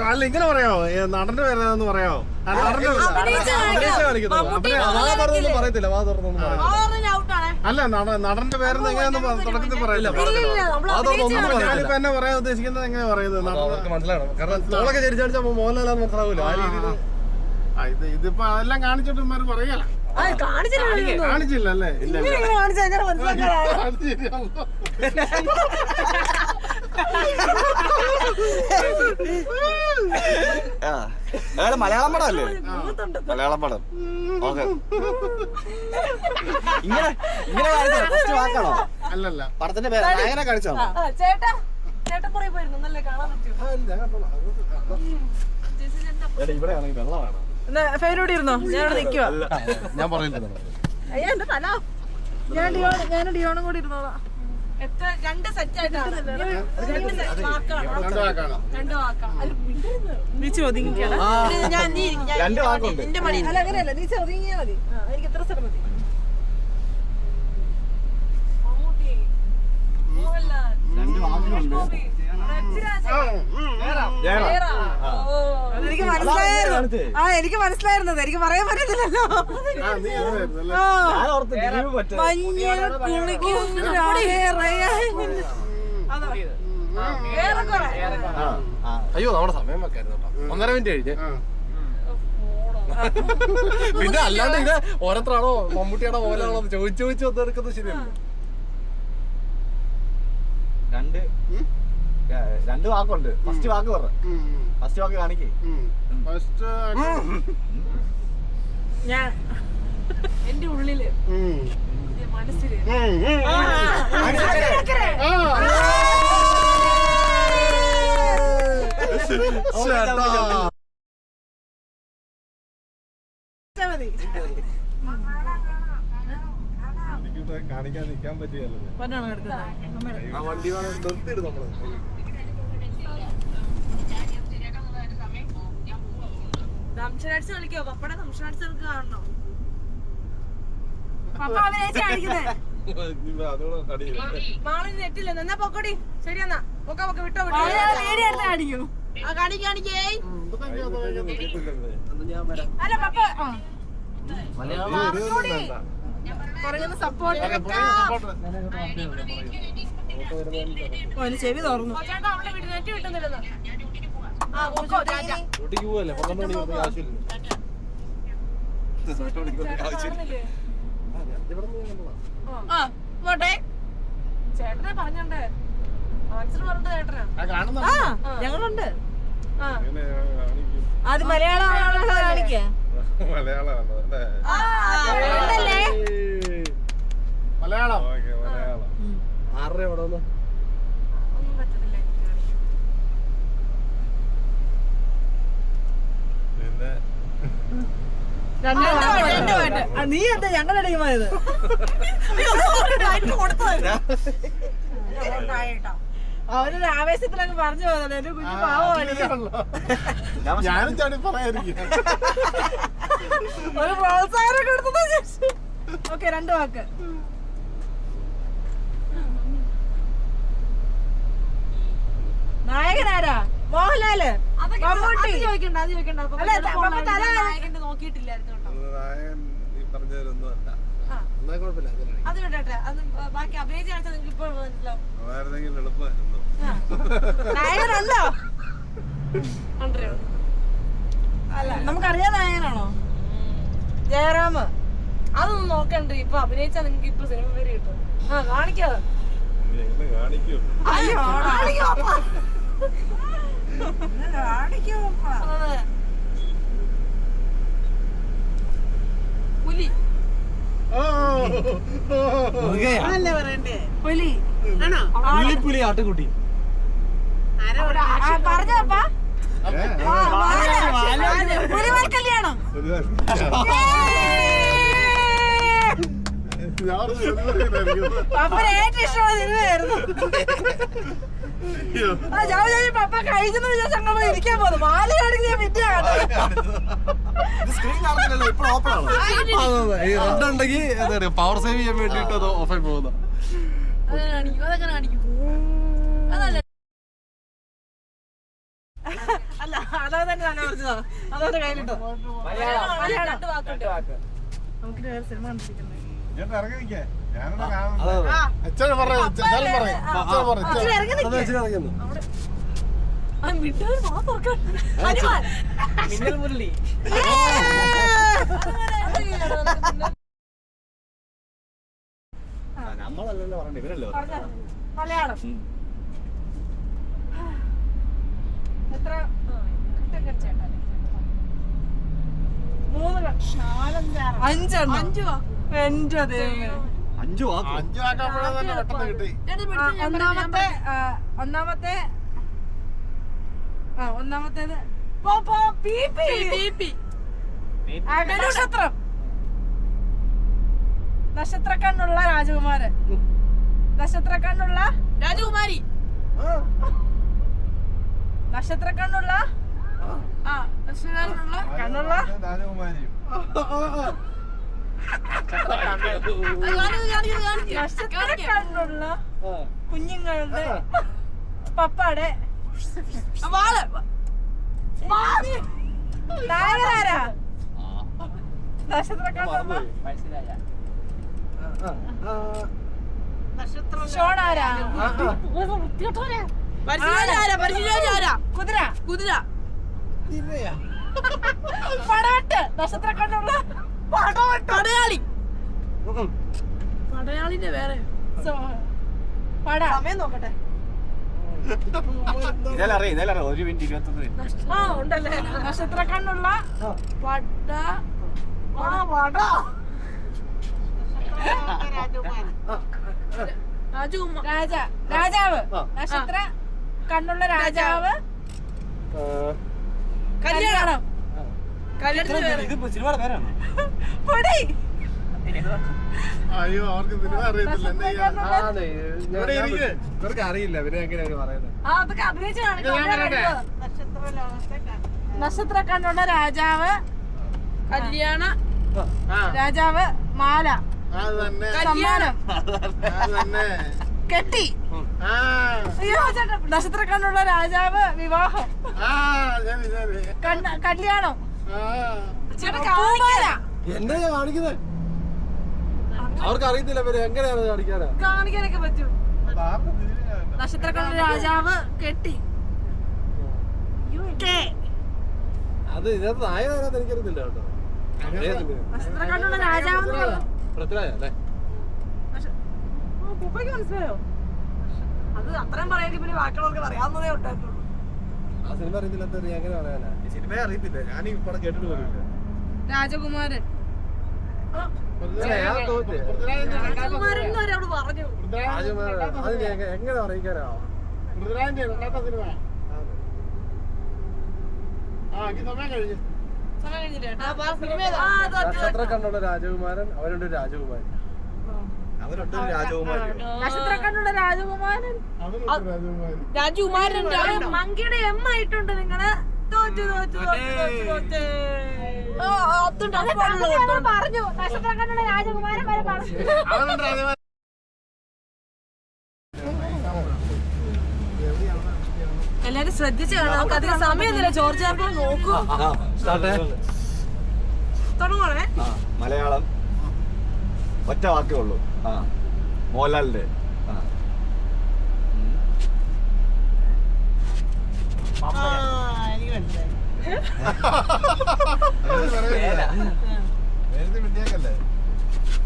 അല്ല ഇങ്ങനെ പറയാമോ നടന്റെ പേരെന്ന് പറയാമോ അല്ല നടന്റെ പേരെന്ന് എങ്ങനെയാന്ന് തുടക്കത്തിൽ പറയില്ല. ഞാനിപ്പോ എന്നെ പറയാൻ ഉദ്ദേശിക്കുന്നത് എങ്ങനെയാ പറയുന്നത് മനസ്സിലാവണം. കാരണം തോളൊക്കെ ചരിച്ചടിച്ചാൽ മോഹൻലാലാന്ന് മനസ്സിലാവൂല. ആ രീതിയിൽ ഇതിപ്പോ അതെല്ലാം കാണിച്ചിട്ട് പറയല കാണിച്ചില്ല അല്ലേ? മലയാളം പടം അല്ലേ? മലയാളം പടം. ഓക്കെ, ഇങ്ങനെ ഫസ്റ്റ് വാക്കാണോ? അല്ലല്ല, പടത്തിന്റെ പേര് നായകനെ കാണിച്ചോ? ഇവിടെയാണെങ്കിൽ വെള്ളമാണ്. ഫേനോട് ഇരുന്നോ? ഞാനവിടെ നിൽക്കുവാ. ഞാൻ പറയുന്നത് ഞാൻ ഡിയോണും കൂടി ഇരുന്നോളാം. രണ്ട് സെറ്റായിട്ടാണ്. നീ ചോദിക്കണം. അല്ല അങ്ങനെയല്ല, നീ ചോദിങ്ങിയാ മതി. എനിക്ക് എത്ര സ്ഥലം മതി. എനിക്ക് മനസ്സിലായിരുന്നു. എനിക്ക് മനസ്സിലായിരുന്നത്. എനിക്ക് പറയാൻ പറ്റത്തില്ലല്ലോ. അയ്യോ, നമ്മുടെ സമയം വെക്കായിരുന്നു. 1.5 മിനിറ്റ് കഴിഞ്ഞ്. പിന്നെ അല്ലാണ്ട് ഇത് ഓരോരുത്തരാണോ മമ്മൂട്ടിയാണോ മോഹൻലാലാണോ ചോദിച്ചു വന്നെടുക്കുന്നത് ശരിയല്ല. രണ്ട് വാക്കുണ്ട്. ഫസ്റ്റ് വാക്ക് പറ. ഫസ്റ്റ് വാക്ക് കാണിക്കേ. ഞാൻ എന്റെ ഉള്ളില് മനസ്സില് കാണിക്കാൻ നിൽക്കാൻ പറ്റിയല്ലോ. വണ്ടി നിർത്തിയിടും നമ്മള്. കളിക്കോ പപ്പടെ സംശയം കാണണോ? മാളി നെറ്റില്ല എന്നാ പൊക്കോടി. ശരി എന്നാ പൊക്ക വിട്ടോ കാണിക്കൂ. കാണിക്കേ അല്ല പപ്പ സപ്പോർട്ട് ചെവി തുറന്നു. നെറ്റ് കിട്ടുന്നില്ലെന്ന്. ചേട്ടനെ പറഞ്ഞോണ്ടേ ആൻസർ പറഞ്ഞ ചേട്ടനാ. ഞങ്ങളുണ്ട്. അത് മലയാളം കാണിക്കേ. മലയാളം ആരുടെ അവിടെ ഒന്നും പറ്റത്തില്ല. പിന്നെ നീ എന്താ ഞങ്ങളുടെ ടീമായത്? അവനൊരു ആവേശത്തിലങ്ങ് പറഞ്ഞു പോയതല്ലേ. എന്റെ കുഞ്ഞു പാവമാണ്. ഞാനും ചാടി പറയാതിരിക്കും. ഒരു പ്രോത്സാഹനം കൊടുത്തത്. ഓക്കെ, 2 വാക്ക്. നായകനാരാ? മോഹൻലാല്, മമ്മൂട്ടി. നോക്കിയിട്ടില്ലായിരുന്നു. അത് വിടട്ടെ. അത് ബാക്കി അഭിനയിച്ച നിങ്ങൾക്ക് ഇപ്പോൾ മനസ്സിലാവും. നായകനല്ലോ? അല്ല, നമുക്കറിയാൻ നായകനാണോ? ജയറാം. അതൊന്നും നോക്കണ്ട. ഇപ്പൊ അഭിനയിച്ചാ നിങ്ങക്ക് ഇപ്പൊ സിനിമ പേര് കിട്ടും. കാണിക്കാതെ പുലി അല്ലേ പറയണ്ടേ? പുലി പുലി ആട്ടുകുട്ടി പറഞ്ഞപ്പാ. പുലിവാൽ കല്യാണം. പപ്പന് ഏറ്റവും ഇഷ്ടമുള്ള സിനിമയായിരുന്നു. പപ്പ കഴിച്ചെന്ന് വിചാരിച്ചു ഇരിക്കാൻ പോകുന്നു. മാല കാണിക്കുന്ന വിദ്യയുണ്ടെങ്കിൽ പവർ സേവ് ചെയ്യാൻ വേണ്ടിട്ട് അത് ഓഫായി പോകുന്ന. അതൊക്കെ കാണിക്കും. അതല്ല തന്നെ നല്ല പറഞ്ഞതാ. അതവരുടെ കയ്യിലിട്ടോ. മലയാളം. നമുക്ക് വേറെ സിനിമ കണ്ടിരിക്കുന്നത്. അച്ഛൻ പറയും മിന്നൽ മുരളി. നമ്മളല്ലല്ലോ പറഞ്ഞത്, ഇവരല്ലോ. മലയാളം എത്ര? 3 5 5 വാക്ക്. 5 വാക്കാകുമ്പോഴേ തന്നെ പെട്ടെന്ന് കിട്ടി. ഒന്നാമത്തേത് നക്ഷത്രം. നക്ഷത്രക്കണ്ണുള്ള രാജകുമാരൻ. നക്ഷത്രക്കണ്ണുള്ള രാജകുമാരി. നക്ഷത്രക്കണ്ണുള്ള കണ്ണുള്ള രാജകുമാരിയും നക്ഷത്രക്കണ്ണുള്ള കുഞ്ഞുങ്ങളുടെ പപ്പാടെ നായകനാരാ? നക്ഷത്രക്കണ്ണുള്ള ഷോണാരാ? കുതിര. പടവെട്ട്. നക്ഷത്രക്കണ്ണുള്ള പടയാളി. പടയാളിന്റെ വേറെ പട. സമയം നോക്കട്ടെ. ഇതല്ല 1 മിനിറ്റ് 21 ഉണ്ടല്ലേ. നക്ഷത്രക്കണ്ണുള്ള പട. രാജാവ്. നക്ഷത്ര കണ്ണുള്ള രാജാവ്. കല്യാണം. ഇതിപ്പോ സിനിമയുടെ പേരാണോ? പൊടി. അയ്യോ അവർക്ക് സിനിമ അറിയത്തില്ല. ഇവർക്ക് അറിയില്ല ഇവരെ എങ്ങനെയാണ് പറയുന്നത്. നക്ഷത്ര കണ്ണുള്ള രാജാവ്. കല്യാണ രാജാവ്. മാല. സമ്മാനം. കെട്ടി. നക്ഷത്ര കണ്ണുള്ള രാജാവ്. വിവാഹം. കല്യാണം. എന്താ കാണിക്കുന്നത്? അവർക്ക് അറിയത്തില്ല ഇവര് എങ്ങനെയാണ് കാണിക്കാനൊക്കെ പറ്റും. നക്ഷത്ര കണ്ണുള്ള രാജാവ്. കെട്ടി. അത് ഇതിനകത്ത് നായകനാണെന്ന് എനിക്കറിയത്തില്ല കേട്ടോ. നക്ഷത്ര കണ്ണുള്ള രാജാവ്. പൃഥ്വിരാജ് അല്ലേ? മനസ്സിലായോ? അത് അത്രയും പറയാൻ പിന്നെ ബാക്കിയുള്ളവർക്ക് അറിയാവുന്നതേ ഉണ്ടായിട്ടുള്ളൂ. ആ സിനിമ അറിയത്തില്ല എങ്ങനെ പറയാനാ? ഈ സിനിമയെ അറിയത്തില്ല. ഞാൻ ഈ പടം കേട്ടിട്ട് പോലും. രാജകുമാരൻ. എങ്ങനെ അറിയിക്കാനോ? പൃഥ്വിരാജിന്റെ രണ്ടാമത്തെ സിനിമ. സമയം കഴിഞ്ഞു. നക്ഷത്ര കണ്ണുള്ള രാജകുമാരൻ. അവരുണ്ട് രാജകുമാരൻ. നക്ഷത്ര കണ്ണുള്ള രാജകുമാരൻ. രാജകുമാരൻ. മങ്കിയുടെ എം ആയിട്ടുണ്ട് നിങ്ങള്. പറഞ്ഞു നക്ഷത്ര കണ്ണുള്ള രാജകുമാരൻ വരെ പറഞ്ഞു. എല്ലാരും ശ്രദ്ധിച്ചു കാണാം. നമുക്ക് അധികം സമയമില്ല. ജോർജ് ആർക്കും നോക്കൂ. തുടങ്ങണേ. മലയാളം ഒറ്റ വാക്കേ ഉള്ളൂ. മോഹൻലാലിന്റെ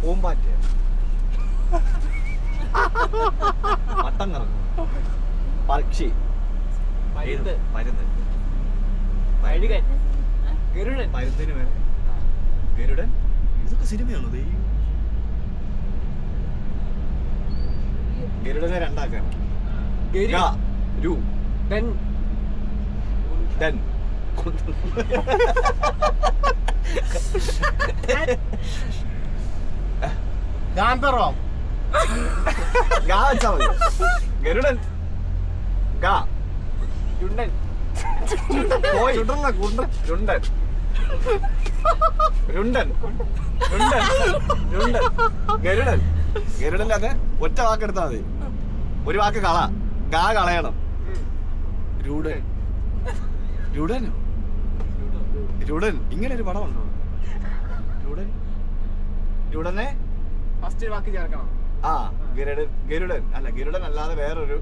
പൂമ്പാറ്റ. മട്ടം കറങ്ങും. പക്ഷി. മരുന്ന്. ഗരുഡൻ. മരുന്നിന് വേറെ ഗരുഡൻ. ഇതൊക്കെ സിനിമയാണോ? ഗരുഡനെ രണ്ടാക്കാൻ. ഗരുഡൻ. ഗരുഡൻ. അത് ഒറ്റ വാക്കെടുത്താ മതി. ഒരു വാക്ക് കള. കളയണം. രൂഢനോ? രുടൻ. ഇങ്ങനെ ഒരു പടമുണ്ടോ? രുടൻ. രുടനെ ഫസ്റ്റ് വാക്ക് ചേർക്കണം. ആ ഗരുഡൻ. ഗരുഡൻ അല്ല, ഗരുഡൻ അല്ലാതെ വേറൊരു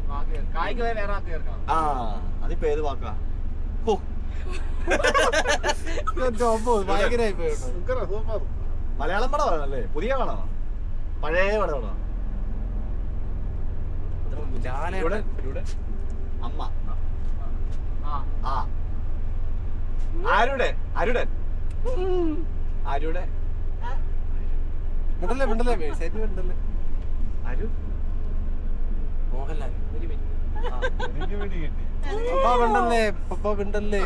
കായ്ക്ക് വേറെ വാക്ക് ചേർക്കണം. ആ അതിപ്പോ ഏത് വാക്കാ? ഓ മലയാളം പടമാണല്ലേ? പുതിയ പടമാണോ? പഴയ പടമാണോ? അമ്മ. ആ ആരുടെ? അരുടൻ. ആരുടെ? മിണ്ടല്ലേ മിണ്ടല്ലേ അരു മോഹൻലാൽ. പപ്പ മിണ്ടല്ലേ.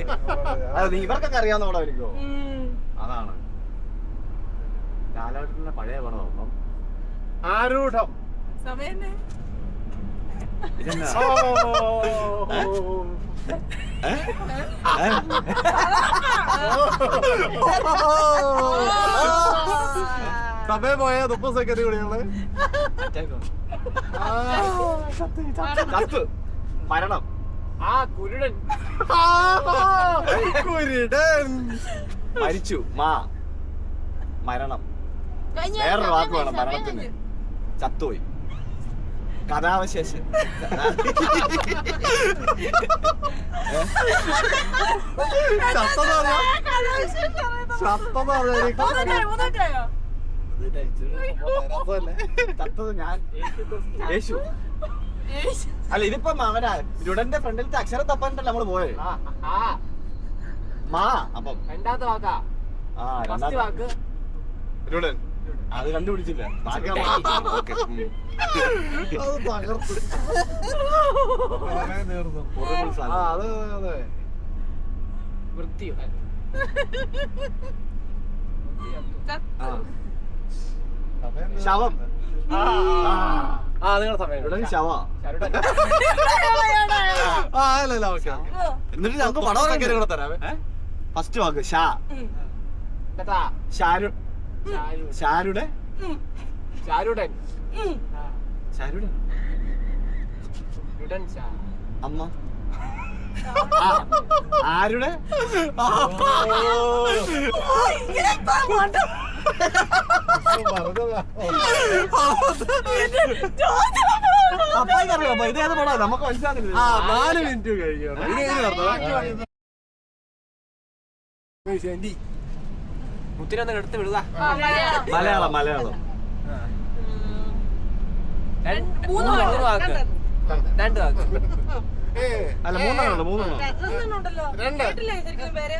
അത് ഇവർക്കൊക്കെ അറിയാവുന്ന പടമായിരിക്കോ? അതാണ് ലാലേട്ടന്റെ പഴയ പടം. അപ്പം ആരൂഢം. സമയം സമയം പോയ 30 സെക്കൻഡ് കൂടിയാണ്. ചത്ത്. മരണം. ആ കുരുടൻ. മരിച്ചു. മാ മരണം. വേറൊരു വാക്ക് വേണം മരണത്തിന്. ചത്തുപോയി. കഥാവശേഷൻ. ചത്തത് ഞാൻ. യേശു. അല്ല ഇതിപ്പം അവനാ രുടന്റെ ഫ്രണ്ടിലത്തെ അക്ഷരം തപ്പാനിട്ടല്ല നമ്മള് പോയെ. മാ. അപ്പം രണ്ടാമത്തെ വാക്കാ. ആ ഫസ്റ്റ് വാക്ക് രുടൻ. അത് കണ്ടുപിടിച്ചില്ല. ബാക്കി വൃത്തിയോ ശവം. നിങ്ങളുടെ സമയം. രുടൻ ശവ. എന്നിട്ട് ഞങ്ങൾക്ക് പടം തരാമേ. ഫസ്റ്റ് വാക്ക് ഷാ. ഷാരു. ഷാരുടെ. ഷാരുടൻ. ഷാരുടെ അമ്മ. ആരുടെ? അപ്പായിക്കറിയാം ഇതേത് പടാ നമുക്ക് മനസ്സിലാകുന്നില്ല. 4 മിനിറ്റ് കഴിക്കണം. മുത്തിനൊന്ന് എടുത്ത് വിടുക. മലയാളം. മലയാളം. 3 വാക്ക്. 2 വാക്ക്. അല്ല 3 മൂന്നെണ്ണം. ഉണ്ടല്ലോ. കേട്ടില്ലേ ശരിക്കും പേര്?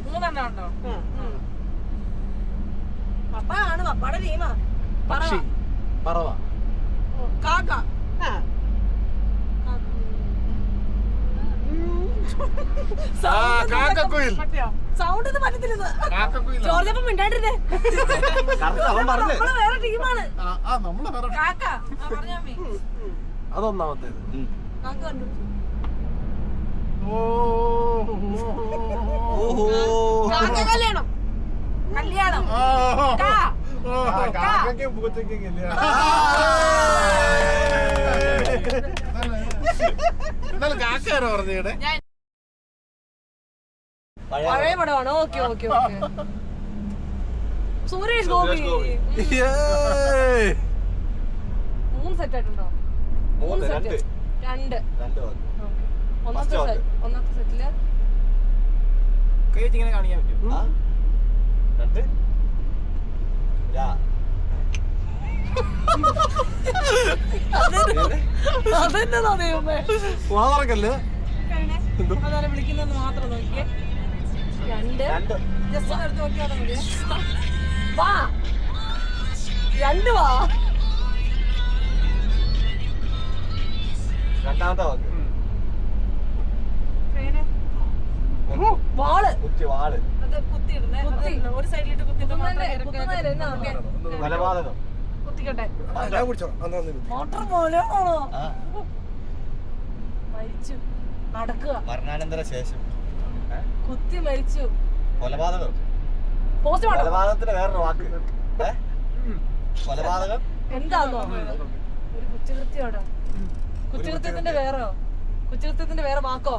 3 ഉണ്ടോ? പപ്പാണ്. പപ്പാടെ ടീമാ. പക്ഷി. പറവ. കാക്ക. കാക്കക്കുയിൽ. സൗണ്ട് ഒന്നും പറ്റത്തില്ല. ജോർജപ്പം മിണ്ടാണ്ടിരുന്നേ. അവൻ പറഞ്ഞു നമ്മള് വേറെ ടീമാണ്. നമ്മള് കാക്ക. പറഞ്ഞാ അതൊന്നാമത്തേത്. കാക്ക കണ്ടു. കാക്ക കല്യാണം. കല്യാണം. കാക്കാരോ പറഞ്ഞേ. പഴയ പടമാണ്. Okay okay okay. Suresh Gopi. 3 set ആയിട്ടുണ്ടോ? 3 സെറ്റ്. 2. ഒന്നാമത്തെ സെറ്റില് ഇങ്ങനെ കാണിക്കാൻ പറ്റും. അതെന്താ ദൈവമേ. വാതറക്കല്ലേ അതാരെ വിളിക്കുന്നത് മാത്രം നോക്കിയേ. 2 ജസ്റ്റ് എടുത്ത് നോക്കിയാൽ മതിയോ? വാ 2 വാ. രണ്ടാമത്തെ വാക്ക് വാള്. വാള്. അത് കുത്തിയിടുന്നേ. ഒരു സൈഡിലിട്ട് കൊലപാതകം. കുത്തിക്കട്ടെ. മോട്ടർ പോലെ മരിച്ചു നടക്കുക. മരണാനന്തര ശേഷം കുത്തി മരിച്ചു. കൊലപാതകം. പോസ്റ്റ്മോർട്ടം. കൊലപാതകത്തിന് വേറൊരു വാക്ക്. കൊലപാതകം എന്താന്നോ? ഒരു കുറ്റകൃത്യോടെ. കുറ്റകൃത്യത്തിന്റെ വേറോ? കുറ്റകൃത്യത്തിന്റെ വേറെ വാക്കോ?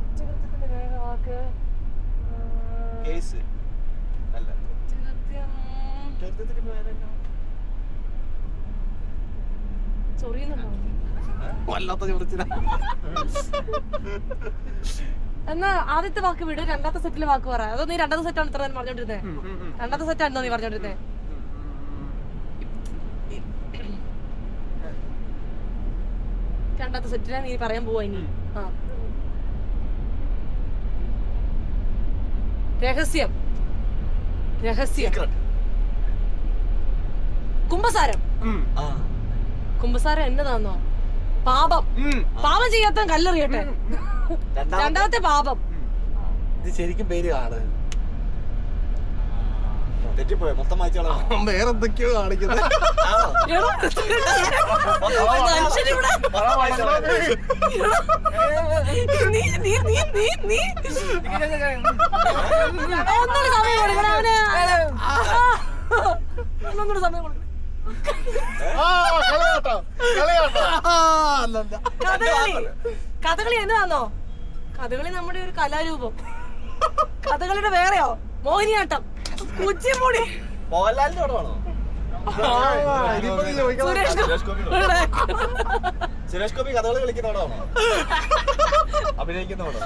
കുറ്റകൃത്യത്തിന്റെ വേറെ വാക്ക് കേസ് അല്ല. കുറ്റകൃത്യം കുറ്റകൃത്യത്തിന് വേറെ എന്നാ? ചൊറിയുന്നുണ്ടോ? വല്ലാത്ത ചോദിച്ചില്ല. എന്നാ ആദ്യത്തെ വാക്ക് വിട്, രണ്ടാമത്തെ സെറ്റിലെ വാക്ക് പറ. അതോ നീ രണ്ടാമത്തെ സെറ്റാണ് ഇത്ര നേരം പറഞ്ഞോണ്ടിരുന്നേ? രണ്ടാമത്തെ സെറ്റാണോ നീ പറഞ്ഞോണ്ടിരുന്നേ? രണ്ടാമത്തെ സെറ്റിലാണ് നീ പറയാൻ പോവാ ഇനി. ആ, രഹസ്യം. രഹസ്യം. കുംഭസാരം. കുംഭസാരം എന്നതാന്നോ? പാപം. പാപം ചെയ്യാത്ത കല്ലെറിയട്ടെ. രണ്ടാമത്തെ പാപം. ഇത് ശരിക്കും പേര് ആണ്. തെറ്റിപ്പോയോ? മൊത്തം വായിച്ചോളാം. വേറെ എന്തൊക്കെയോ കാണിക്കുന്നത്. ഒന്നൂടെ സമയം കൊടുക്കണം. കഥകളി എന്നതാന്നോ? കഥകളി നമ്മുടെ ഒരു കലാരൂപം. കഥകളിയുടെ വേറെയോ? മോഹിനിയാട്ടം, കുച്ചിപ്പുടി. മോഹൻലാലിന്റെ പടമാണോ? സുരേഷ് ഗോപി കഥകളി കളിക്കുന്ന പടമാണോ? അഭിനയിക്കുന്ന പടം?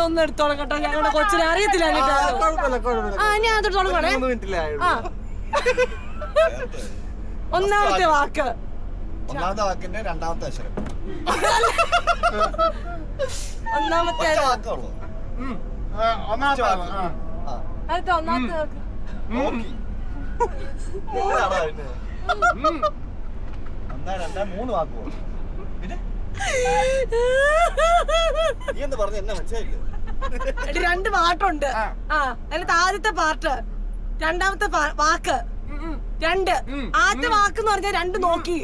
ഒന്ന് എടുത്തോളം കേട്ടോ, ഞങ്ങളുടെ കൊച്ചിനെ അറിയത്തില്ല. ഞാൻ എടുത്തോളം കാണേ. ഒന്നാമത്തെ വാക്ക്. ഒന്നാമത്തെ വാക്കിന്റെ രണ്ടാമത്തെ അക്ഷരം. ഒന്നാമത്തെ വാക്കുള്ളൂ. അടുത്ത ഒന്നാമത്തെ വാക്ക്. ഒന്നാ രണ്ടാ മൂന്ന് വാക്കുകൾ. നീ എന്ന് പറഞ്ഞ എന്നെ മനസ്സിലായില്ലേ? രണ്ട് പാട്ടുണ്ട്. ആ, അതിനകത്ത് ആദ്യത്തെ പാർട്ട്, രണ്ടാമത്തെ വാക്ക്, രണ്ട്. ആദ്യത്തെ വാക്ക് എന്ന് പറഞ്ഞാൽ രണ്ട് നോക്കി.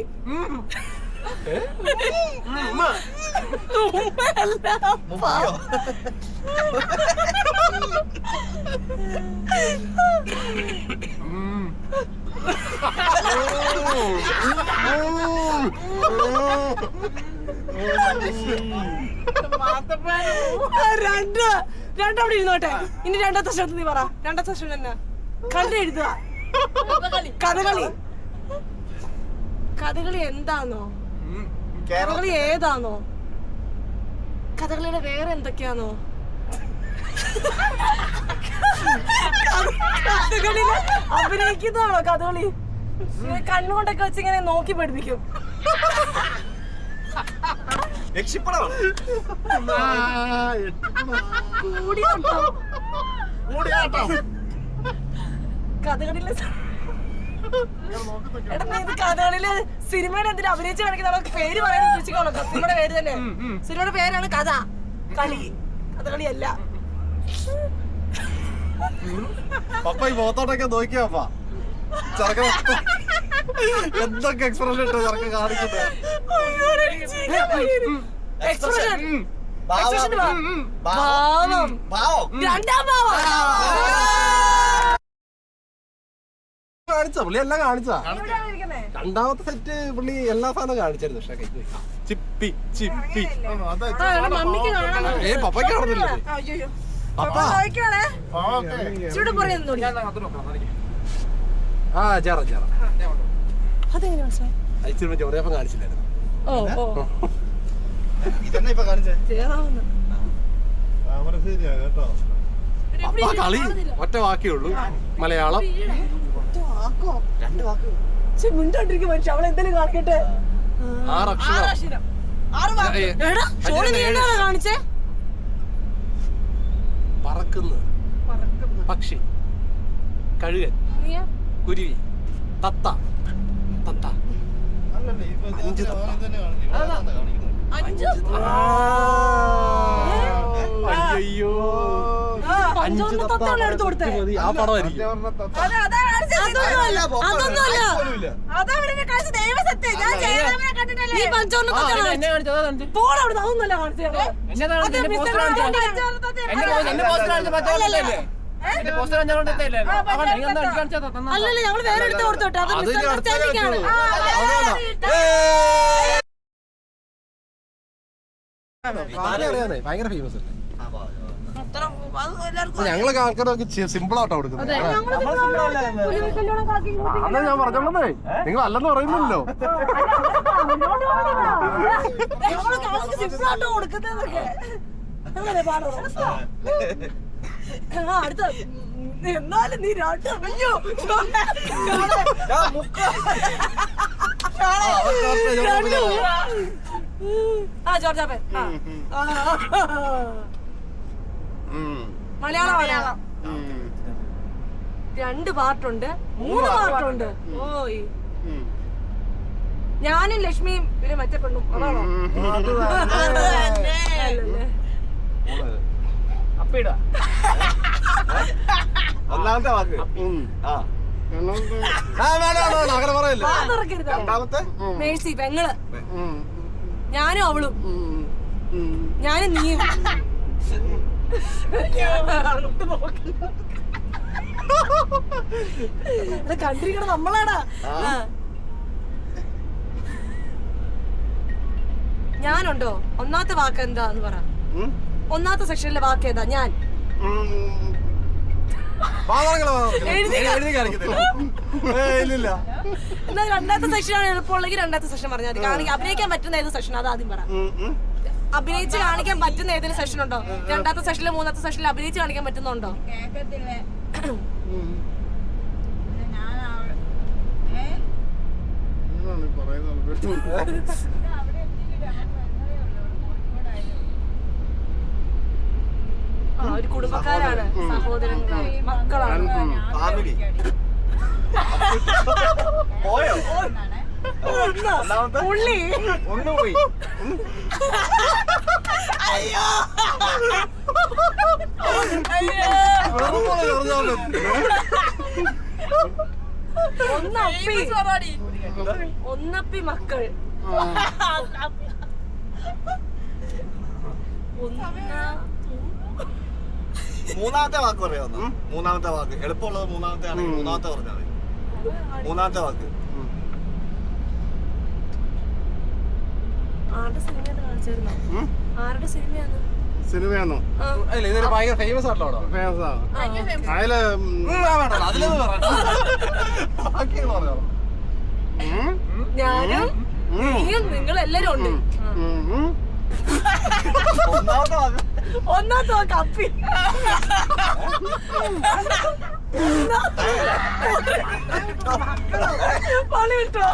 രണ്ടവിടെ ഇരുന്നോട്ടെ. ഇനി രണ്ടാമത്തെ സ്ഥലത്ത് നീ പറ. രണ്ടാമത്തെ സ്ഥലം തന്നെ കണ്ട് എഴുതുക. കഥകളി. കഥകളി എന്താന്നോ? കഥകളി ഏതാന്നോ? കഥകളിയുടെ വേറെ എന്തൊക്കെയാന്നോ? കഥകളിയില് അഭിനയിക്കുന്നതാണോ കഥകളി? കണ്ണുകൊണ്ടൊക്കെ വെച്ച് ഇങ്ങനെ നോക്കി പഠിപ്പിക്കും. കഥകളിയില് എടാ, നീ ഇത് കഥകളിയില് സിനിമയുടെ എന്തിനാ അഭിനയിച്ച് കാണിക്കുന്ന പേര് പറയാൻ ഉദ്ദേശിക്കണോ? സിനിമയുടെ പേര് തന്നെ. സിനിമയുടെ പേരാണ് കഥ കളി. കഥകളി അല്ല. പപ്പ ഈ മുഖത്തോട്ടൊക്കെ നോക്കിയാ ചെറുക്കൻ എന്തൊക്കെ എക്സ്പ്രഷൻ ഇട്ടോ ചെറുക്കൻ കാണിക്കുന്നത്. കാണിച്ച പുള്ളി എല്ലാം കാണിച്ചാ. രണ്ടാമത്തെ സെറ്റ് പുള്ളി എല്ലാ സാധനവും കാണിച്ചായിരുന്നു. പക്ഷെ ചിപ്പി ചിപ്പി പപ്പയ്ക്ക് കാണുന്നില്ല. ആ ചേറ ചേറ അയച്ചിരുമ്പോ ചോറിയപ്പം കാണിച്ചില്ലായിരുന്നു. കളി ഒറ്റ വാക്കേ ഉള്ളൂ. മലയാളം രണ്ട് വാക്ക്. മിണ്ടോണ്ടിരിക്കും മനുഷ്യ. അവളെ എന്തെങ്കിലും കാണിക്കട്ടെ. 6 അക്ഷരം. കാണിച്ചേ. പറക്കുന്ന പക്ഷി, കഴുകൻ, കുരുവി, തത്ത. തത്ത 5 തത്ത. അയ്യോ 5 പഞ്ചവർണ്ണ തത്തവളെ എടുത്ത് കൊടുത്തേ. ആ പടമായിരിക്കും. നീ പഞ്ചവർണ്ണ തത്തവളെ പോടാ അവിടുന്ന്. അതൊന്നുമല്ല കാണിച്ചത്. അല്ലല്ല ഞങ്ങള് വേറെ എടുത്ത് കൊടുത്തോട്ടെ. അത് മിസ്അണ്ടർസ്റ്റാൻഡിംഗ് ആണ്. ഭയങ്കര ഫേമസ് അല്ലേ? ഞങ്ങളൊക്കെ ആൾക്കാരൊക്കെ സിമ്പിൾ ആയിട്ടാ കൊടുക്കുന്നത്. അന്നാ ഞാൻ പറഞ്ഞോളേ, നിങ്ങൾ അല്ലെന്ന് പറയുന്നില്ലല്ലോ. അടുത്ത എന്നാലും നീ ജോർജാപ്പൻ മലയാളം 2 പാർട്ടുണ്ട് 3 പാർട്ടുണ്ട്. ഓയ് ഞാനും ലക്ഷ്മിയും പിന്നെ മറ്റേ പെണ്ണും അതാണോ? അപ്പിടാ ഒന്നാമത്തെ വാക്ക് അങ്ങനെ പറയല്ലേ. രണ്ടാമത്തെ മേഴ്സി പെങ്ങള്, ഞാനും അവളും, ഞാനും നീയും. കണ്ടിരിക്കണം നമ്മളാടാ. ഞാനുണ്ടോ? ഒന്നാമത്തെ വാക്ക് എന്താ എന്ന് പറ. ഒന്നാമത്തെ സെക്ഷനിലെ വാക്ക് ഏതാ? ഞാൻ എന്നാ രണ്ടാമത്തെ സെക്ഷനാണ് എളുപ്പമുള്ളെങ്കിൽ രണ്ടാമത്തെ സെഷൻ പറഞ്ഞാൽ മതി. അഭിനയിക്കാൻ പറ്റുന്ന ഏത് സെഷൻ അതാദ്യം പറ. അഭിനയിച്ച് കാണിക്കാൻ പറ്റുന്ന ഏതെങ്കിലും സെഷൻ ഉണ്ടോ? രണ്ടാമത്തെ സെഷനിലെ മൂന്നാമത്തെ സെഷനിൽ അഭിനയിച്ച് കാണിക്കാൻ പറ്റുന്നുണ്ടോ? ഒരു കുടുംബക്കാരാണ്, സഹോദരങ്ങളാണ്, മക്കളാണ്. പോയോ? പുള്ളി ഒന്ന് പോയി. അയ്യോ ഒന്നപ്പി മക്കൾ. മൂന്നാമത്തെ വാക്ക് പറയാ. മൂന്നാമത്തെ വാക്ക് എളുപ്പമുള്ളത് മൂന്നാമത്തെ ആണെങ്കിൽ മൂന്നാമത്തെ പറഞ്ഞാൽ മതി. മൂന്നാമത്തെ വാക്ക് ആരുടെ സിനിമയാണ് കാണിച്ചായിരുന്നോ? ആരുടെ സിനിമയാണ്? സിനിമയാണോ? ഇതൊരു ഭയങ്കര ഫേമസ് ആണല്ലോ. ഫേമസ് ആണ്. അതില് ഞാനും നീയും നിങ്ങൾ എല്ലാരും ഉണ്ട്. ഒന്നാമത്തെ വാക്ക് അപ്പി. പണി കിട്ടോ?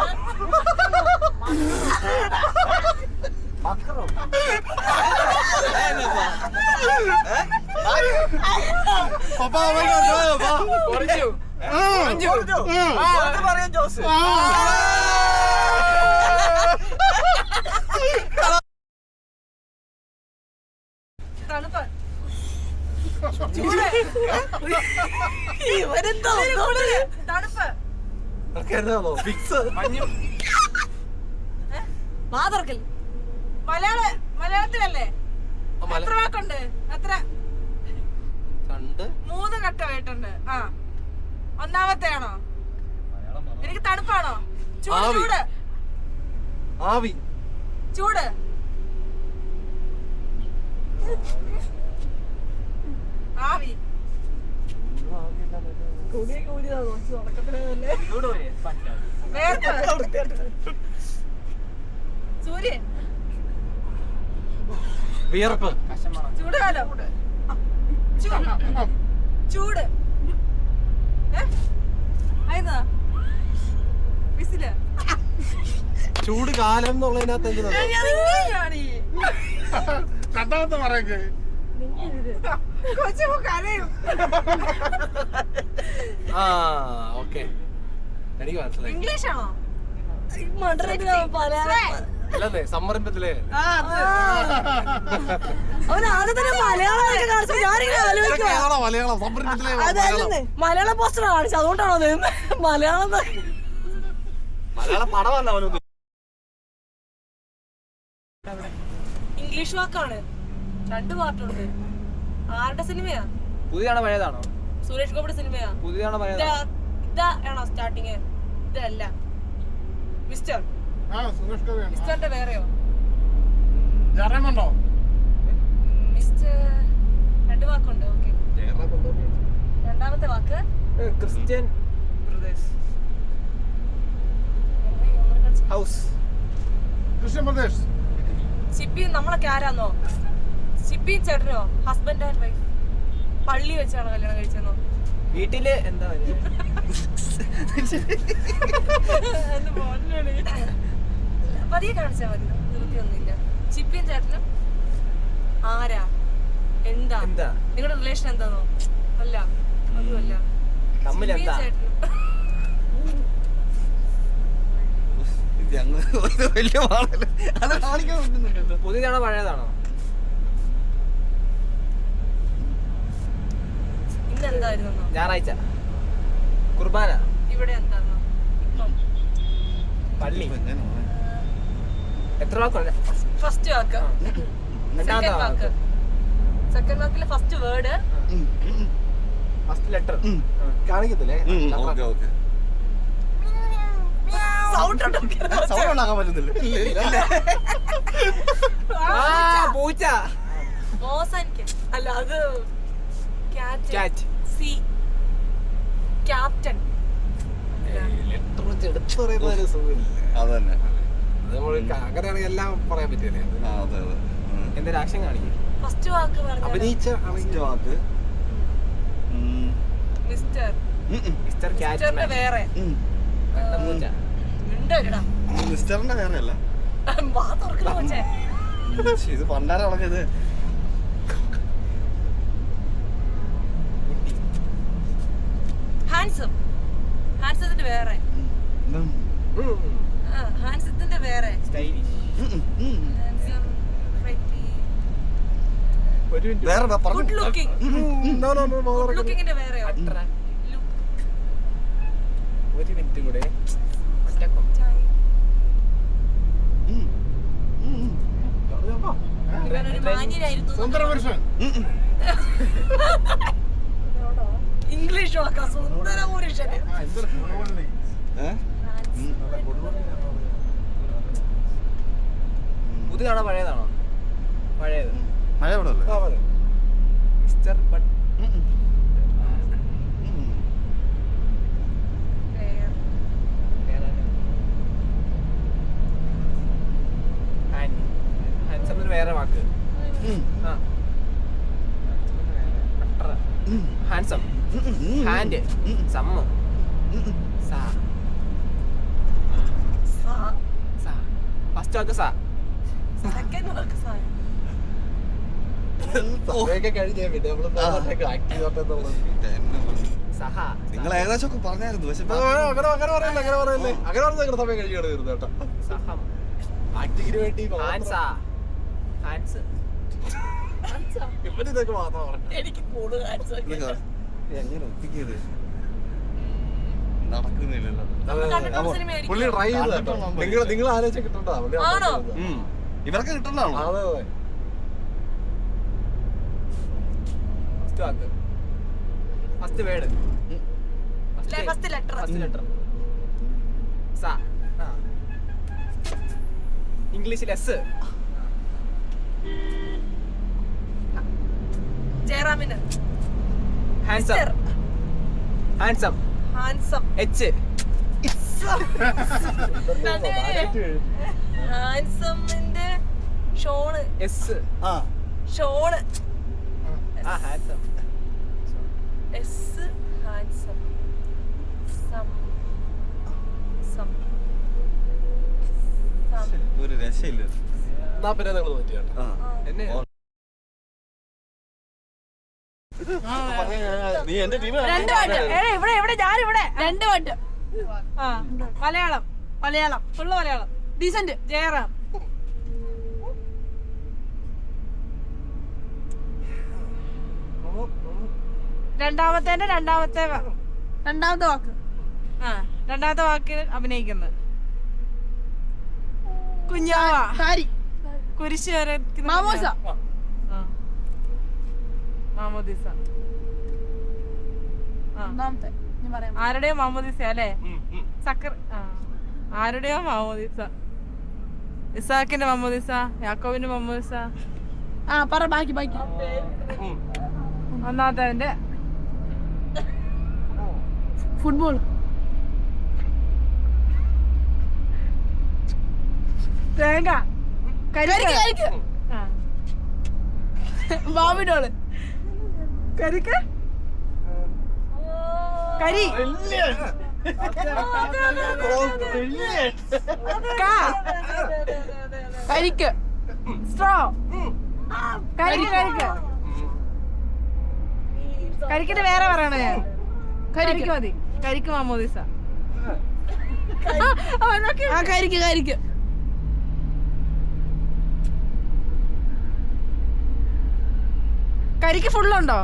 തണുപ്പ് ഇവരെന്തോ തണുപ്പ് മാതർക്കൽ. മലയാളത്തിലല്ലേ? എത്ര വാക്കുണ്ട്? എത്ര? 3 ഘട്ടമായിട്ടുണ്ട്. ഒന്നാമത്തെ ആണോ? എനിക്ക് തണുപ്പാണോ? ചൂട് ആവി ചൂട് ആവി സൂര്യൻ വിയർപ്പ് ചൂടുകാലോ ചൂട് വിസില് ചൂട് കാലം എന്നുള്ളതിനകത്ത് കഥാർത്ഥ പറയൊക്കെ ഓക്കെ എനിക്ക് മനസ്സിലായി. ഇംഗ്ലീഷാണോ? അല്ലേ സംരംഭത്തിലെ അവൻ ആദ്യം തന്നെ മലയാളമൊക്കെ കാണിച്ചു. ഞാനിങ്ങനെ ആലോചിക്കുവാ. മലയാളം സംരംഭത്തിലെ അതല്ലെന്നേ, മലയാളം പോസ്റ്റർ കാണിച്ചു, അതുകൊണ്ടാണോ അത് മലയാളം മലയാളം പടമല്ല അവനൊന്നും. ഇംഗ്ലീഷ് വാക്കാണ്. 2 പാർട്ടുണ്ട്. ആരുടെ സിനിമയാ? പുതിയതാണോ പഴയതാണോ? സുരേഷ് ഗോപിയുടെ സിനിമയാ. പുതിയതാണോ പഴയതാണോ? ഇതാണോ സ്റ്റാർട്ടിങ്? ഇതല്ല മിസ്റ്റർ. മിസ്റ്ററിന്റെ വേറെയോ? മിസ്റ്റർ 2 വാക്കുണ്ട്. ഓക്കെ, രണ്ടാമത്തെ വാക്ക് ക്രിസ്ത്യൻ ബ്രദേഴ്സ് ഹൗസ്. സിപ്പിയും നമ്മളൊക്കെ ആരാന്നോ? സിപ്പിയും ചേട്ടനോ? Husband and wife. പള്ളി വെച്ചാണോ കല്യാണം കഴിച്ചെന്നോ? വീട്ടില് എന്താ പതിയെ കാണിച്ചാ മതി, നിർത്തിയൊന്നുമില്ല. ചിപ്പിയും ചേട്ടനും ആരാ? എന്താ നിങ്ങളുടെ റിലേഷൻ എന്താന്നോ? അല്ല, അതുമല്ല. തമ്മിലെന്താ? പുതിയതാണോ പഴയതാണോ? ഇന്ന് എന്തായിരുന്നു? ഞായറാഴ്ച കുർബാന. ഇവിടെ എന്താന്നോ? ഇപ്പം പള്ളി. എത്ര വാക്കുണ്ട്? ഫസ്റ്റ് വാക്ക്, സെക്കൻഡ് വാക്ക്. സെക്കൻഡ് വാക്കിലെ ഫസ്റ്റ് വേർഡ്, ഫസ്റ്റ് ലെറ്റർ. കാണിക്കത്തില്ലേ? സൗണ്ട് സൗണ്ട് ഉണ്ടാക്കാൻ പറ്റുന്നില്ല. പൂച്ച. അല്ല, അത് ക്യാറ്റ്. C captain. ലെറ്റർ വെച്ച് എടുത്ത് പറയുന്ന ഒരു സുഖമില്ല. അതന്നെ നമ്മൾ അങ്ങനെയാണെങ്കിൽ എല്ലാം പറയാൻ പറ്റില്ലേ? എന്തൊരു ആക്ഷൻ കാണിക്കും. ഫസ്റ്റ് വാക്ക് അഭിനയിച്ച വാക്ക് മിസ്റ്റർ. മിസ്റ്റർ മിസ്റ്ററിന്റെ വേറെ പൂച്ച. മിണ്ടടാ. മിസ്റ്ററിന്റെ വേറെ അല്ല, വാ തുറക്കുന്ന പൂച്ചേ. ഇത് പണ്ടാരം ഉണക്കിയത്. ഹാൻസം. ഹാൻസത്തിന്റെ വേറെ. ഹാൻസത്തിന്റെ വേറെ. സ്റ്റൈലിഷ്. Handsome, pretty. വേറെ Good looking. Good looking-ന്റെ വേറെയോ? ഒരു മിനിറ്റ് കൂടെ. ഇവനൊരു മാന്യനായിരുന്നു. ഇംഗ്ലീഷ് വാക്കാ, സുന്ദര പുരുഷന്. പുതിയതാണോ പഴയതാണോ? പഴയത്. Mister but. ഹാൻസമിന് വേറെ വാക്ക്. ഹാൻസം. ഹാൻഡ്. സമ്മ. സാ. ഫസ്റ്റ് വാക്ക് സാ. സെക്കൻഡ് വാക്ക് സായ. നിങ്ങൾ ഏകദേശം ഒക്കെ പറഞ്ഞായിരുന്നു. പക്ഷെ അങ്ങനെ പറയല്ലേ സമയം കഴിക്കണം കേട്ടോ. സഹം. ആക്ടിങ്ങിന് വേണ്ടി ഹാൻസ്. ഇതൊക്കെ മാത്രം പറഞ്ഞു. എനിക്ക് കൂടുതൽ എങ്ങനെ ഒപ്പിക്കത് നടക്കുന്നില്ലല്ലോ. പുള്ളി ട്രൈ ചെയ്തോ? നിങ്ങൾ ആലോചിച്ച കിട്ടണ്ടോ? ഇവർക്ക് കിട്ടണ്ടാണോ? അതെ അതെ. ഫസ്റ്റ് വാക്ക്, ഫസ്റ്റ് വേർഡ്, ഫസ്റ്റ് ലെറ്റർ. സാ. ഇംഗ്ലീഷിൽ എസ്. ജയറാമിന്. ഹാൻസം. ഹാൻസം. ഹാൻസം. എച്ച്. ഹാൻസമിന്റെ Shaun. S. Shaun. Handsome. S. Handsome. ഒരു രക്ഷയില്ല. എന്നാ പിന്നെ നിങ്ങൾ പറ്റിയാട്ടോ എന്നെ. നീ എന്റെ ടീം. രണ്ട് വട്ട്. മലയാളം ഫുള്ള് മലയാളം. ഡീസന്റ്. ജയറാം. രണ്ടാമത്തെ വാക്ക്. ആ, രണ്ടാമത്തെ വാക്ക് അഭിനയിക്കുന്നത്. കുഞ്ഞാവ. കുരിശ് വരയ്ക്കുന്ന മാമോദിസ. ആരുടെയോ മാമോദിസ അല്ലേ? ആരുടെയോ മാമോദിസ. ഇസാക്കിന്റെ മാമോദിസ, യാക്കോബിന്റെ മാമോദിസ. ബാക്കി ഒന്നാമത്തെ ഫുട്ബോൾ. തേങ്ങ. ബാബിനോള്. കരിക്ക്. കരി. കരിക്ക്. സ്ട്രോ. കരിക്കിന്റെ വേറെ പറയണോ ഞാൻ? കരിക്ക് മതി. കരിക്ക് മാമോദിസ. കരിക്ക്. കരിക്ക് ഫുള്ളുണ്ടോ?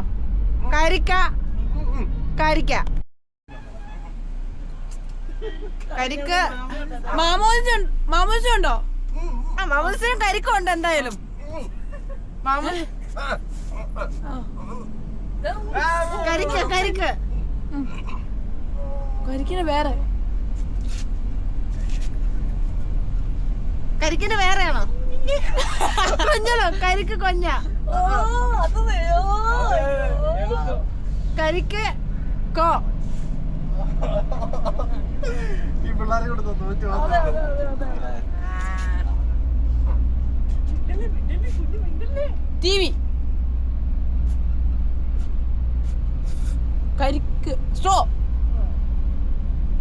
കരിക്ക. കരിക്ക് മാമോദിസ ഉണ്ടോ? മാമോദിസയും കരിക്കും ഉണ്ട് എന്തായാലും. കരിക്കിന് വേറെ. കരിക്കിന് വേറെയാണോ? കൊഞ്ഞലോ? കരിക്ക് കൊഞ്ഞ. കരിക്ക് കോ. ടിവി. കരിക്ക് സ്ട്രോ.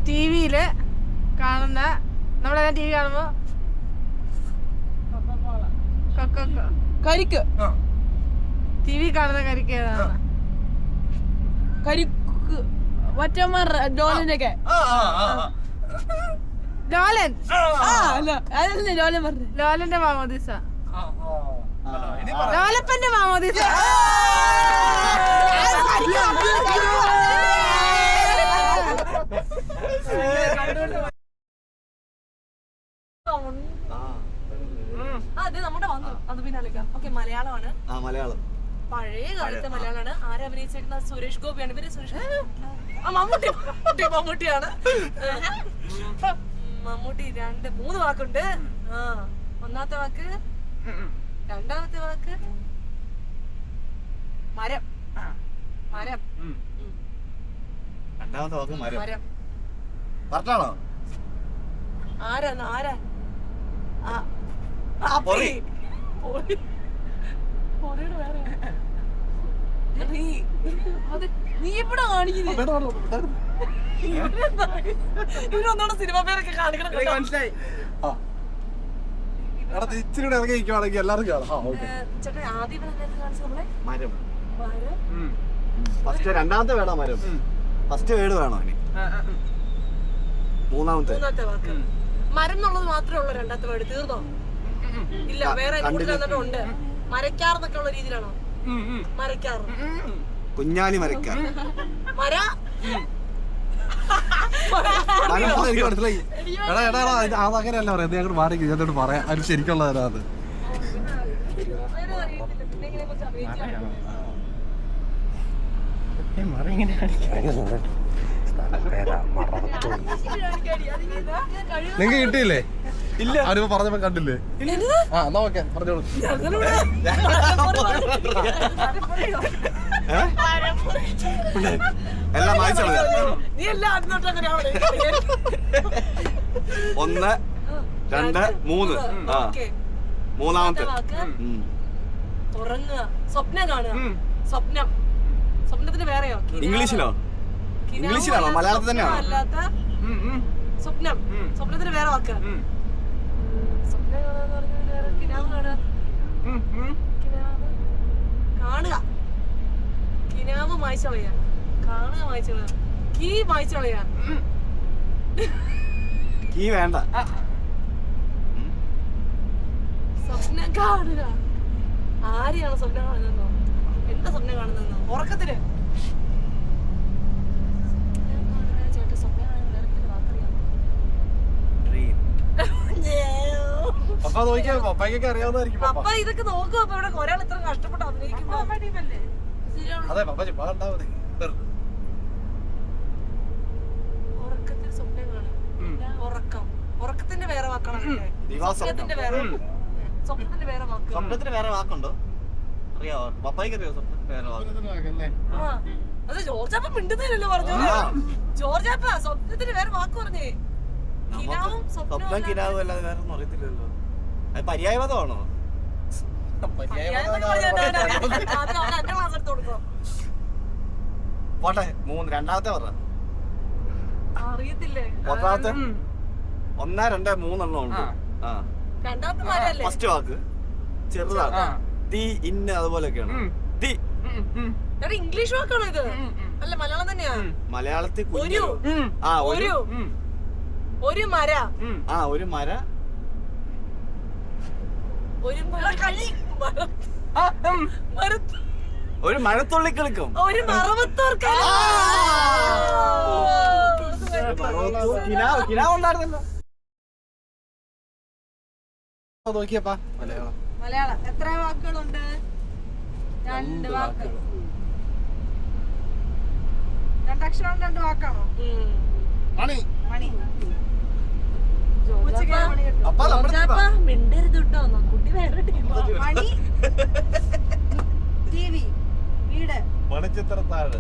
ടിവിയില് കാണുന്ന നമ്മളെല്ലാം ടി വി കാണുമ്പോ കരിക്ക്. ടി വി കാണുന്ന കരിക്ക് ഏതാണ്? കരിക്ക് മറ്റന്മാർ ഡോലന്റെ ഒക്കെ. ലോലൻ. ലോലൻ പറഞ്ഞു. ലോലന്റെ മാമോദിസ. ലോലപ്പന്റെ മാമോദിസ. മലയാളമാണ്. മലയാളം പഴയ കാലത്തെ മലയാളമാണ്. ആരെ അഭിനയിച്ചിരിക്കുന്നത്? സുരേഷ് ഗോപിയാണ്. ഇവര് മമ്മൂട്ടിയാണ്. മമ്മൂട്ടി 2-3 വാക്കുണ്ട്. ഒന്നാമത്തെ വാക്ക്, രണ്ടാമത്തെ വാക്ക് മരം. രണ്ടാമത്തെ വാക്ക് മരം. ആരാ? നീ ഇവിടെ ഇവരൊന്നോടെ സിനിമ പേരൊക്കെ കാണിക്കണം. മനസ്സിലായി. ഇച്ചിരി ഇറങ്ങിയിരിക്കുവാണെങ്കിൽ എല്ലാവരും കാണാം. ചേട്ടാ ആദ്യം മരം. ഫസ്റ്റ് രണ്ടാമത്തെ വേടാ മരം. ഫസ്റ്റ് വേട് വേണോ? മൂന്നാമത്തെ വാക്ക് മരം എന്നുള്ളത് മാത്രമേ ഉള്ളൂ. രണ്ടാമത്തെ വേട് തീർന്നോ? ഇല്ല, വേറെ ഉണ്ട്. മരക്കാർന്നൊക്കെ ഉള്ള രീതിയിലാണോ? മരക്കാർ. കുഞ്ഞാലി മരക്കാർ. മര. എനിക്ക് മനസ്സിലായി. അതങ്ങനെയല്ല പറയാം. ഞങ്ങൾ മാറി ഇതിനകത്തോട്ട് പറയാം. അത് ശരിക്കുള്ളതാണ്. അത് നിങ്ങക്ക് കിട്ടിയില്ലേ? ഇല്ല. അവരിപ്പോ പറഞ്ഞപ്പോ കണ്ടില്ലേ? എന്നാ ഓക്കെ പറഞ്ഞോളൂ. എല്ലാം വായിച്ചോളൂ. 1, 2, 3. മൂന്നാമത്തെ സ്വപ്നം കാണുക. സ്വപ്നത്തിന് വേറെയോ? ഇംഗ്ലീഷിലാണോ മലയാളത്തിൽ തന്നെയാണോ? അല്ലാത്ത സ്വപ്നത്തിന് വേറെ വാക്ക്. സ്വപ്നം കാണുക. കിനാവ് കാണുക. കിനാവ് മായ്ച്ചു കളയാ. കാണുക മായ്ച്ചു കളയാ. കീ മായ്ച്ചു കളയാ. കീ വേണ്ട. സ്വപ്നം കാണുക. ആരെയാണ് സ്വപ്നം കാണുന്നതെന്നോ? എന്താ സ്വപ്നം കാണുന്നതെന്നോ? ഉറക്കത്തില് പപ്പ നോക്കിയാ പപ്പയ്ക്കൊക്കെ അറിയാവുന്നതായിരിക്കും പപ്പ. അപ്പൊ ഇതൊക്കെ നോക്കും. അപ്പൊ ഇവിടെ ഒരാൾ ഇത്ര കഷ്ടപ്പെട്ട് അഭിനയിക്കുമ്പോ അതെ പപ്പ ചുമ്മാ കണ്ടാ മതി. ഉറക്കത്തിൽ സ്വപ്നം കാണും. ഉറക്കം. ഉറക്കത്തിന്റെ വേറെ വാക്കാണല്ലേ? സ്വപ്നത്തിന്റെ വേറെ സ്വപ്നത്തിന്റെ വേറെ വാക്ക്. സ്വപ്നത്തിന് വേറെ വാക്കുണ്ടോ അറിയാവോ? പപ്പായ്ക്ക് അറിയോ സ്വപ്നത്തിന് വേറെ വാക്ക്? ആ അത് ജോർജാപ്പ മിണ്ടുന്നില്ലല്ലോ പറഞ്ഞു. ജോർജാപ്പ സ്വപ്നത്തിന് വേറെ വാക്ക് പറഞ്ഞേ. കിനാവും സ്വപ്നം കിനാവും അല്ലാതെ വേറെ ഒന്നും അറിയത്തില്ലല്ലോ. അത് പര്യായപദമാണോ? പോട്ടെ രണ്ടാമത്തെ പറ. അറിയത്തില്ലേ? ഒന്നാമത്തെ 1, 2, 3 ഉണ്ട്. ആ രണ്ടാമത്തെ ഫസ്റ്റ് വാക്ക് ചെറുതാണ്. തി ഇന്ന അതുപോലെയൊക്കെയാണ്. തി ഇംഗ്ലീഷ് വാക്കാണോ ഇത്? അല്ല മലയാളം തന്നെയാ. മലയാളത്തിൽ ഒരു മര. ആ ഒരു മര. ഒരു മഴത്തുള്ളി കളിക്കും. ഒരു മറവത്തോർ ഉണ്ടായിരുന്നല്ലോ. നോക്കിയപ്പാ മലയാളം. മലയാളം എത്ര വാക്കുകളുണ്ട്? 2 വാക്ക്. 2 അക്ഷരം 2 വാക്കാണോ? മണി. മണി. മിണ്ടരുത് കേട്ടോ. കുട്ടി വേറെ മണി. ടിവി. വീട്. മണിച്ചിത്രത്താഴ്.